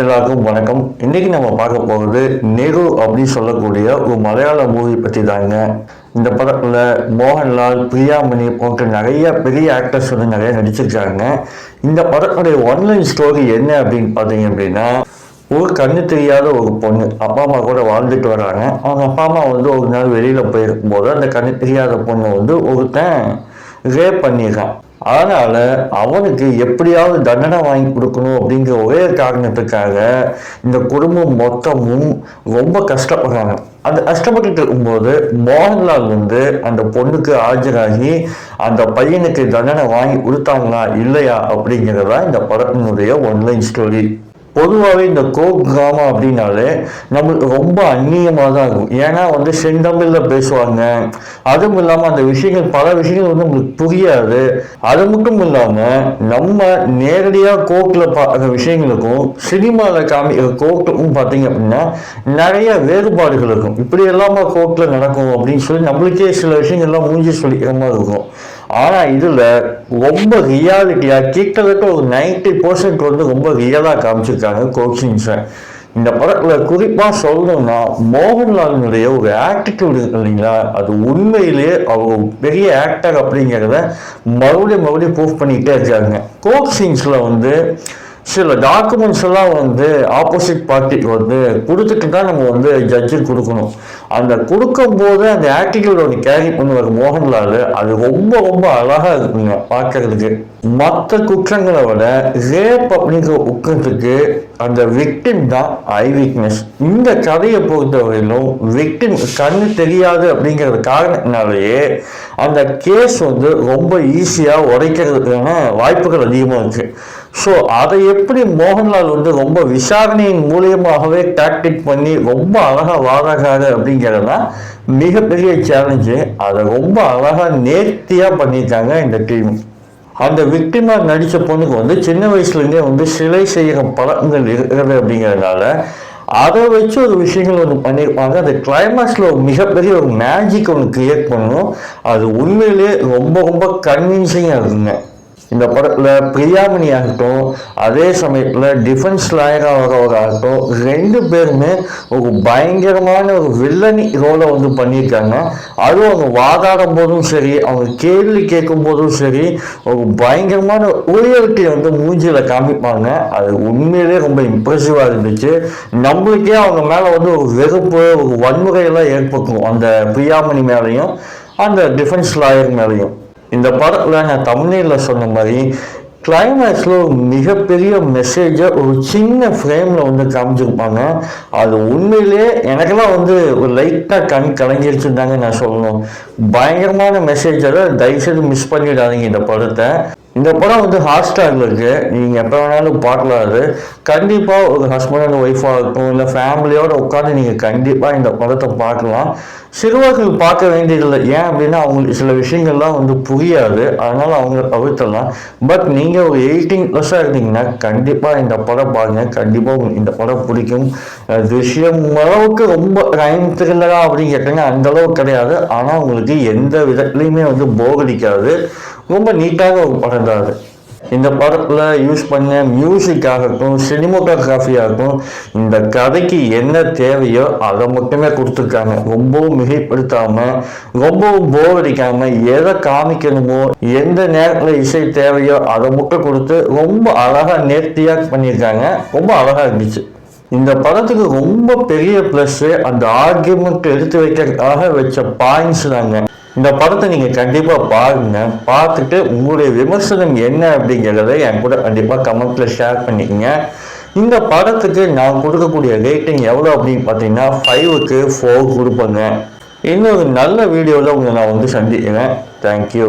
எல்லாருக்கும் வணக்கம். இன்னைக்கு நம்ம பார்க்க போகிறது நெரு அப்படின்னு சொல்லக்கூடிய ஒரு மலையாள மூவி பற்றி தாங்க. இந்த படத்தில் மோகன்லால், பிரியாமணி போன்ற நிறைய பெரிய ஆக்டர்ஸ் வந்து நிறைய நடிச்சிருக்காங்க. இந்த படத்துடைய ஒன்லைன் ஸ்டோரி என்ன அப்படின்னு பார்த்தீங்க அப்படின்னா, ஒரு கண்ணு தெரியாத ஒரு பொண்ணு அப்பா அம்மா கூட வாழ்ந்துட்டு வராங்க. அவங்க அப்பா அம்மா வந்து ஒரு நாள் வெளியில் போயிருக்கும் போது அந்த கண்ணு தெரியாத பொண்ணு வந்து ஒருத்தன் ரேப் பண்ணிடுறான். அதனால அவனுக்கு எப்படியாவது தண்டனை வாங்கி கொடுக்கணும் அப்படிங்கிற ஒரே காரணத்துக்காக இந்த குடும்பம் மொத்தமும் ரொம்ப கஷ்டப்படுறாங்க. அந்த கஷ்டப்பட்டுட்டு இருக்கும்போது மோகன்லால் வந்து அந்த பொண்ணுக்கு ஆஜராகி அந்த பையனுக்கு தண்டனை வாங்கி கொடுத்தாங்களா இல்லையா அப்படிங்கிறதா இந்த படத்தினுடைய ஒன்லைன் ஸ்டோரி. பொதுவாகவே இந்த கோக் கிராமம் அப்படின்னாலே நம்மளுக்கு ரொம்ப அந்நியமாக தான் இருக்கும். ஏன்னா வந்து செந்தமிழில் பேசுவாங்க. அதுவும் இல்லாமல் அந்த விஷயங்கள் பல விஷயங்கள் வந்து நம்மளுக்கு புரியாது. அது மட்டும் இல்லாமல் நம்ம நேரடியாக கோக்கில் பார்க்குற விஷயங்களுக்கும் சினிமாவில் காமிக்கிற கோக்குக்கும் பார்த்தீங்க அப்படின்னா நிறைய வேறுபாடுகள் இருக்கும். இப்படி எல்லாமே கோக்கில் நடக்கும் அப்படின்னு சொல்லி நம்மளுக்கே சில விஷயங்கள்லாம் மூஞ்சி சொல்லிக்கிற மாதிரி இருக்கும். ஆனால் இதில் ரொம்ப ரியாலிட்டியாக கிட்டத்தட்ட ஒரு 90% வந்து ரொம்ப ரியலாக காமிச்சிருக்காங்க கோச்சிங்ஸை. இந்த படத்தில் குறிப்பாக சொல்லணும்னா மோகன்லாலினுடைய ஒரு ஆட்டிடியூட் இருக்கு இல்லைங்களா, அது உண்மையிலேயே அவர் பெரிய ஆக்டர் அப்படிங்கிறத மறுபடியும் ப்ரூவ் பண்ணிக்கிட்டே இருக்காங்க. கோக் சீன்ஸில் வந்து சில டாக்குமெண்ட்ஸ் எல்லாம் வந்து ஆப்போசிட் பார்ட்டிக்கு வந்து கொடுத்துட்டு தான் நம்ம வந்து ஜட்ஜுக்கு கொடுக்கணும். அந்த கொடுக்கும் போது அந்த ஆட்டிடியூட் ஒன்று கேரி பண்ணுவார் மோகன்லால். அது ரொம்ப அழகாக இருக்குங்க பார்க்கறதுக்கு. மற்ற குற்றங்களை விட ரேப் அப்படிங்கிற குற்றத்துக்கு அந்த விக்டிம் தான் ஐ வீக்னஸ். இந்த கதையை பொறுத்தவரையிலும் விக்டிம் கண்ணு தெரியாது அப்படிங்கிற காரணத்தினாலேயே அந்த கேஸ் வந்து ரொம்ப ஈஸியாக உடைக்கிறதுக்கான வாய்ப்புகள் அதிகமாக இருக்கு. ஸோ அதை எப்படி மோகன்லால் வந்து ரொம்ப விசாரணையின் மூலியமாகவே டாக்டிக் பண்ணி ரொம்ப அழகாக வாதாகாது அப்படிங்கிறதா மிகப்பெரிய சேலஞ்சு. அதை ரொம்ப அழகாக நேர்த்தியாக பண்ணியிருக்காங்க இந்த டீம். அந்த விக்டிமா நடித்த பொண்ணுக்கு வந்து சின்ன வயசுலேருந்தே வந்து சிலை செய்கிற பழக்கங்கள் இருக்கிறது அப்படிங்கிறதுனால அதை வச்சு ஒரு விஷயங்கள் ஒன்று பண்ணியிருப்பாங்க. அந்த கிளைமேக்ஸில் ஒரு மிகப்பெரிய ஒரு மேஜிக் ஒன்று கிரியேட் பண்ணணும். அது உண்மையிலேயே ரொம்ப கன்வின்சிங்காக இருக்குங்க. இந்த படத்தில் பிரியாமணி ஆகட்டும், அதே சமயத்தில் டிஃபென்ஸ் லாயராகட்டும், ரெண்டு பேருமே ஒரு பயங்கரமான ஒரு வில்லனி ரோலை வந்து பண்ணியிருக்காங்க. அதுவும் அவங்க வாதாடும் போதும் சரி, அவங்க கேள்வி கேட்கும் போதும் சரி, ஒரு பயங்கரமான ரியாலிட்டியை வந்து மூஞ்சியில் காமிப்பாங்க. அது உண்மையிலே ரொம்ப இம்ப்ரெசிவாக இருந்துச்சு. நம்மளுக்கே அவங்க மேலே வந்து ஒரு வெறுப்பு, ஒரு வன்முறையெல்லாம் ஏற்படும் அந்த பிரியாமணி மேலேயும் அந்த டிஃபென்ஸ் லாயர் மேலேயும். இந்த படத்தில் நான் தமிழில் சொன்ன மாதிரி கிளைமேக்ஸில் ஒரு மிகப்பெரிய மெசேஜை ஒரு சின்ன ஃப்ரேமில் வந்து காமிச்சிருப்பாங்க. அது உண்மையிலே எனக்கெல்லாம் வந்து ஒரு லைட்டாக கலங்கிருச்சுருந்தாங்க நான் சொல்லணும். பயங்கரமான மெசேஜை தயவுசெய்து மிஸ் பண்ணிடாதீங்க இந்த படத்தை. இந்த படம் வந்து ஹாட்ஸ்டாரில் இருக்குது, நீங்கள் எப்போ வேணாலும் பார்க்கலாம். அது கண்டிப்பாக ஒரு ஹஸ்பண்ட் அண்ட் ஒய்ஃபாக இருக்கும், இல்லை ஃபேமிலியோடு உட்காந்து நீங்கள் கண்டிப்பாக இந்த படத்தை பார்க்கலாம். சிறுவர்கள் பார்க்க வேண்டியதில்லை. ஏன் அப்படின்னா அவங்களுக்கு சில விஷயங்கள்லாம் வந்து புரியாது, அதனால் அவங்க தவிர்த்தலாம். பட் நீங்கள் ஒரு 18+ இருந்தீங்கன்னா கண்டிப்பாக இந்த படம் பாருங்கள். கண்டிப்பாக உங்களுக்கு இந்த படம் பிடிக்கும். விஷயம் அளவுக்கு ரொம்ப ரைம் த்ரில்லரா அப்படின்னு கேட்டீங்கன்னா அந்தளவுக்கு கிடையாது. ஆனால் உங்களுக்கு எந்த விதத்துலையுமே வந்து போர் அடிக்காது. ரொம்ப நீட்டாக ஒரு படம் தான் அது. இந்த படத்தில் யூஸ் பண்ண மியூசிக் ஆகட்டும், சினிமோட்டோகிராஃபி ஆகட்டும், இந்த கதைக்கு என்ன தேவையோ அதை மட்டுமே கொடுத்துருக்காங்க. ரொம்பவும் மிகைப்படுத்தாமல், ரொம்பவும் போர் அடிக்காமல், எதை காமிக்கணுமோ எந்த நேரத்தில் இசை தேவையோ அதை மட்டும் கொடுத்து ரொம்ப அழகாக நேர்த்தியாக பண்ணியிருக்காங்க. ரொம்ப அழகாக இருந்துச்சு. இந்த படத்துக்கு ரொம்ப பெரிய ப்ளஸ்ஸு அந்த ஆர்கியூமெண்ட் எடுத்து வைக்கிறதுக்காக வச்ச பாயிண்ட்ஸ் தாங்க. இந்த படத்தை நீங்கள் கண்டிப்பாக பாருங்கள். பார்த்துட்டு உங்களுடைய விமர்சனம் என்ன அப்படிங்கிறத என் கூட கண்டிப்பாக கமெண்ட்டில் ஷேர் பண்ணிக்கோங்க. இந்த படத்துக்கு நான் கொடுக்கக்கூடிய ரேட்டிங் எவ்வளோ அப்படின்னு பார்த்தீங்கன்னா 5க்கு 4 கொடுப்பேங்க. இன்னொரு நல்ல வீடியோவில் உங்களை நான் வந்து சந்திக்கிறேன். தேங்க்யூ.